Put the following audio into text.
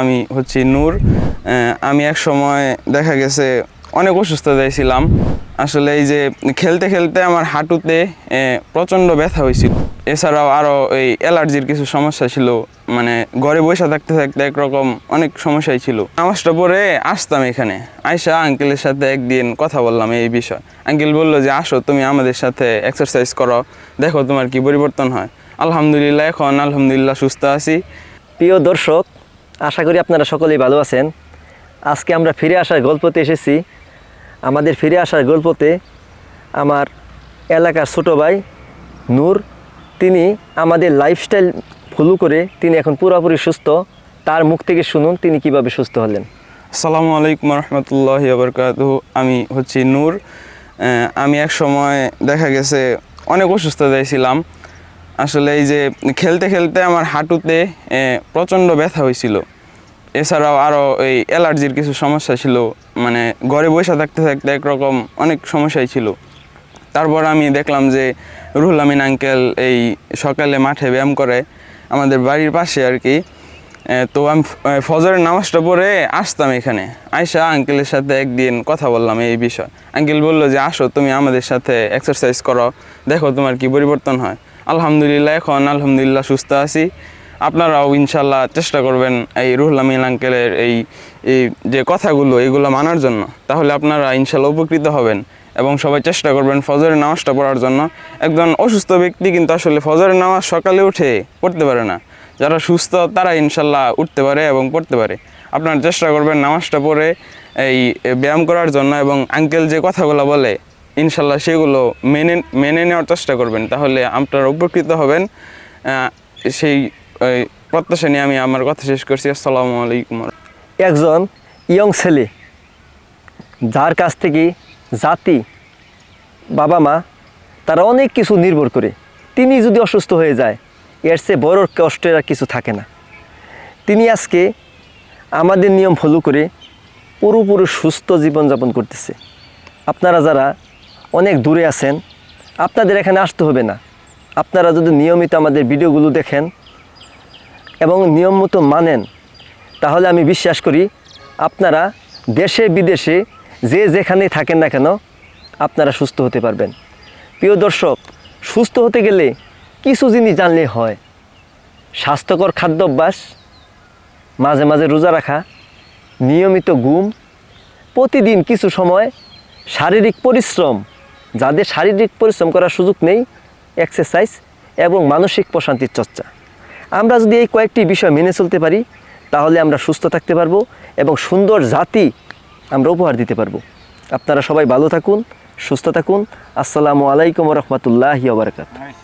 আমি হচ্ছি নূর। আমি এক সময় দেখা গেছে অনেক অসুস্থতায় ছিলাম। আসলে এই যে খেলতে খেলতে আমার হাঁটুতে প্রচণ্ড ব্যথা হয়েছিল। এছাড়াও আরও এই অ্যালার্জির কিছু সমস্যা ছিল, মানে ঘরে বসে থাকতে থাকতে একরকম অনেক সমস্যাই ছিল। নামাজটা পরে আসতাম এখানে, আয়সা আঙ্কেলের সাথে একদিন কথা বললাম এই বিষয়। আঙ্কেল বললো যে আসো তুমি আমাদের সাথে এক্সারসাইজ করো, দেখো তোমার কি পরিবর্তন হয়। আলহামদুলিল্লাহ, এখন আলহামদুলিল্লাহ সুস্থ আছি। প্রিয় দর্শক, আশা করি আপনারা সকলেই ভালো আছেন। আজকে আমরা ফিরে আসার গল্পতে এসেছি। আমাদের ফিরে আসার গল্পতে আমার এলাকার ছোট ভাই নূর, তিনি আমাদের লাইফস্টাইল ফলো করে তিনি এখন পুরোপুরি সুস্থ। তার মুখ থেকে শুনুন তিনি কিভাবে সুস্থ হলেন। আসসালামু আলাইকুম রহমতুল্লাহি ওয়া বারাকাতুহু। আমি হচ্ছি নূর। আমি এক সময় দেখা গেছে অনেক অসুস্থতায় ছিলাম। আসলে এই যে খেলতে খেলতে আমার হাঁটুতে প্রচণ্ড ব্যথা হয়েছিল। এছাড়াও আরও এই অ্যালার্জির কিছু সমস্যা ছিল, মানে ঘরে বসে থাকতে থাকতে একরকম অনেক সমস্যাই ছিল। তারপর আমি দেখলাম যে রুহুল আমিন আঙ্কেল এই সকালে মাঠে ব্যায়াম করে আমাদের বাড়ির পাশে আর কি। তো আমি ফজরের নামাজটা পরে আসতাম এখানে, আয়সা আঙ্কেলের সাথে একদিন কথা বললাম এই বিষয়। আঙ্কেল বললো যে আসো তুমি আমাদের সাথে এক্সারসাইজ করো, দেখো তোমার কি পরিবর্তন হয়। আলহামদুলিল্লাহ, এখন আলহামদুলিল্লাহ সুস্থ আছি। আপনারাও ইনশাল্লাহ চেষ্টা করবেন এই রুহুল আমিন আঙ্কেলের এই যে কথাগুলো এগুলো মানার জন্য, তাহলে আপনারা ইনশাল্লাহ উপকৃত হবেন। এবং সবাই চেষ্টা করবেন ফজরের নামাজটা পড়ার জন্য। একজন অসুস্থ ব্যক্তি কিন্তু আসলে ফজরের নামাজ সকালে উঠে পড়তে পারে না, যারা সুস্থ তারা ইনশাল্লাহ উঠতে পারে এবং পড়তে পারে। আপনারা চেষ্টা করবেন নামাজটা পড়ে এই ব্যায়াম করার জন্য, এবং আঙ্কেল যে কথাগুলো বলে ইনশাল্লাহ সেগুলো মেনে নেওয়ার চেষ্টা করবেন, তাহলে আপনারা উপকৃত হবেন। সেই প্রত্যাশা নিয়ে আমি আমার কথা শেষ করছি। আসসালামু আলাইকুম। একজন ইয়ং ছেলে, যার কাছ থেকে জাতি, বাবা মা তারা অনেক কিছু নির্ভর করে, তিনি যদি অসুস্থ হয়ে যায় এর চেয়ে বড় কষ্টের আর কিছু থাকে না। তিনি আজকে আমাদের নিয়ম ফলো করে পুরোপুরি সুস্থ জীবনযাপন করতেছে। আপনারা যারা অনেক দূরে আছেন, আপনাদের এখানে আসতে হবে না। আপনারা যদি নিয়মিত আমাদের ভিডিওগুলো দেখেন এবং নিয়ম মতো মানেন, তাহলে আমি বিশ্বাস করি আপনারা দেশে বিদেশে যে যেখানেই থাকেন না কেন আপনারা সুস্থ হতে পারবেন। প্রিয় দর্শক, সুস্থ হতে গেলে কিছু জিনিস জানলে হয়। স্বাস্থ্যকর খাদ্যাভ্যাস, মাঝে মাঝে রোজা রাখা, নিয়মিত ঘুম, প্রতিদিন কিছু সময় শারীরিক পরিশ্রম, যাদের শারীরিক পরিশ্রম করার সুযোগ নেই, এক্সারসাইজ এবং মানসিক প্রশান্তির চর্চা। আমরা যদি এই কয়েকটি বিষয় মেনে চলতে পারি, তাহলে আমরা সুস্থ থাকতে পারবো এবং সুন্দর জাতি আমরা উপহার দিতে পারবো। আপনারা সবাই ভালো থাকুন, সুস্থ থাকুন। আসসালামু আলাইকুম রহমতুল্লাহি ওয়া বারাকাতুহু।